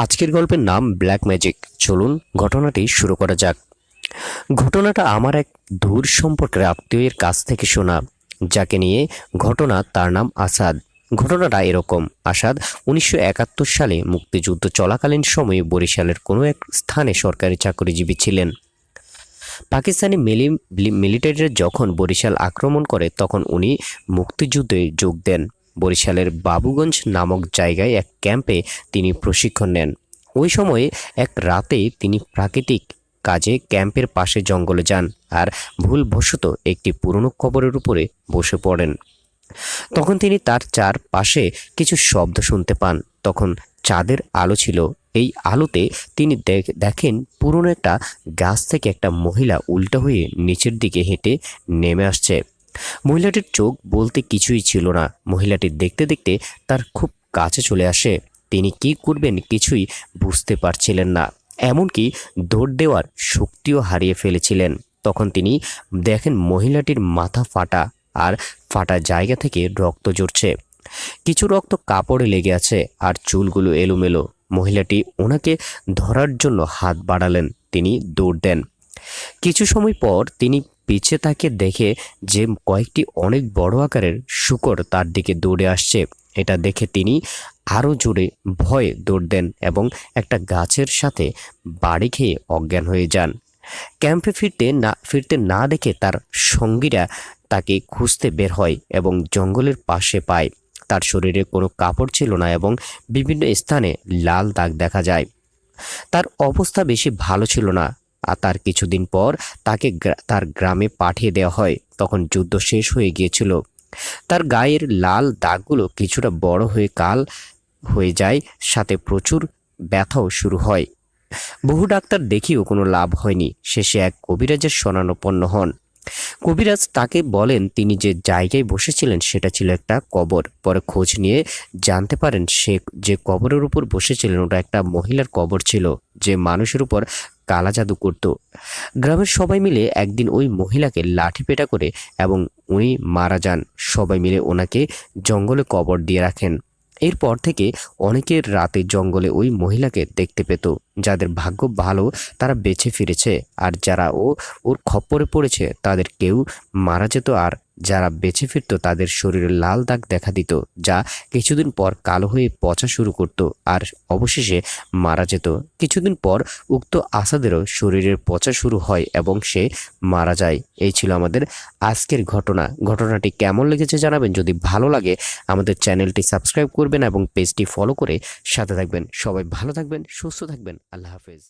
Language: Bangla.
আজকের গল্পের নাম ব্ল্যাক ম্যাজিক। চলুন ঘটনাটি শুরু করা যাক। ঘটনাটা আমার এক দূর সম্পর্কের আত্মীয়ের কাছ থেকে শোনা, যাকে নিয়ে ঘটনা। তার নাম আসাদ। ঘটনাটা এরকম: আসাদ 1971 সালে মুক্তিযুদ্ধ চলাকালীন সময়ে বরিশালের কোনো এক স্থানে সরকারি চাকরিজীবী ছিলেন। পাকিস্তানি মিলিটারিরা যখন বরিশাল আক্রমণ করে তখন উনি মুক্তিযুদ্ধে যোগ দেন। বরিশালের বাবুগঞ্জ নামক জায়গায় এক ক্যাম্পে তিনি প্রশিক্ষণ নেন। ওই সময়ে এক রাতে তিনি প্রাকৃতিক কাজে ক্যাম্পের পাশে জঙ্গলে যান আর ভুলবশত একটি পুরনো কবরের উপরে বসে পড়েন। তখন তিনি তার চারপাশে কিছু শব্দ শুনতে পান। তখন চাঁদের আলো ছিল। এই আলোতে তিনি দেখেন পুরনো একটা গাছ থেকে একটা মহিলা উল্টা হয়ে নিচের দিকে হেঁটে নেমে আসছে। মহিলাটির চোখ বলতে কিছুই ছিল না। মহিলাটি দেখতে দেখতে তার খুব কাছে চলে আসে। তিনি কি করবেন কিছুই বুঝতে পারছিলেন না, এমনকি দৌড় দেওয়ার শক্তিও হারিয়ে ফেলেছিলেন। তখন তিনি দেখেন মহিলাটির মাথা ফাটা, আর ফাটা জায়গা থেকে রক্ত ঝরছে। কিছু রক্ত কাপড়ে লেগে আছে আর চুলগুলো এলোমেলো। মহিলাটি ওনাকে ধরার জন্য হাত বাড়ালেন। তিনি দৌড় দেন। কিছু সময় পর তিনি পিছে তাকে দেখে যে কয়েকটি অনেক বড় আকারের শূকর তার দিকে দৌড়ে আসছে। এটা দেখে তিনি আরও জোরে ভয়ে দৌড় দেন এবং একটা গাছের সাথে বাড়ি খেয়ে অজ্ঞান হয়ে যান। ক্যাম্পে ফিরতে না দেখে তার সঙ্গীরা তাকে খুঁজতে বের হয় এবং জঙ্গলের পাশে পায়। তার শরীরে কোনো কাপড় ছিল না এবং বিভিন্ন স্থানে লাল দাগ দেখা যায়। তার অবস্থা বেশি ভালো ছিল না। আর তার কিছুদিন পর তাকে তার গ্রামে পাঠিয়ে দেওয়া হয়। তখন যুদ্ধ শেষ হয়ে গিয়েছিল। তার গায়ের লাল দাগগুলো কিছুটা বড় হয়ে কাল হয়ে যায়, সাথে প্রচুর ব্যথাও শুরু হয়। বহু ডাক্তার দেখিও কোনো লাভ হয়নি। শেষে এক কবিরাজের শরণাপন্ন হন। কবিরাজ তাকে বলেন তিনি যে জায়গায় বসেছিলেন সেটা ছিল একটা কবর। পরে খোঁজ নিয়ে জানতে পারেন সে যে কবরের উপর বসেছিলেন ওটা একটা মহিলার কবর ছিল, যে মানুষের উপর কালা জাদু করত। গ্রামের সবাই মিলে একদিন ওই মহিলাকে লাঠি পেটা করে এবং উনি মারা যান। সবাই মিলে ওনাকে জঙ্গলে কবর দিয়ে রাখেন। এরপর থেকে অনেকের রাতে জঙ্গলে ওই মহিলাকে দেখতে পেত। যাদের ভাগ্য ভালো তারা বেঁচে ফিরেছে, আর যারা ওর খপ্পরে পড়েছে তাদের কেউ মারা যেত, আর যারা বেঁচে ফিরত তাদের শরীরে লাল দাগ দেখা দিত, যা কিছুদিন পর কালো হয়ে পচা শুরু করত আর অবশেষে মারা যেত। কিছুদিন পর উক্ত আসাদেরও শরীরের পচা শুরু হয় এবং সে মারা যায়। এই ছিল আমাদের আজকের ঘটনা। ঘটনাটি কেমন লেগেছে জানাবেন। যদি ভালো লাগে আমাদের চ্যানেলটি সাবস্ক্রাইব করবেন এবং পেজটি ফলো করে সাথে থাকবেন। সবাই ভালো থাকবেন, সুস্থ থাকবেন। আল্লাহ হাফেজ।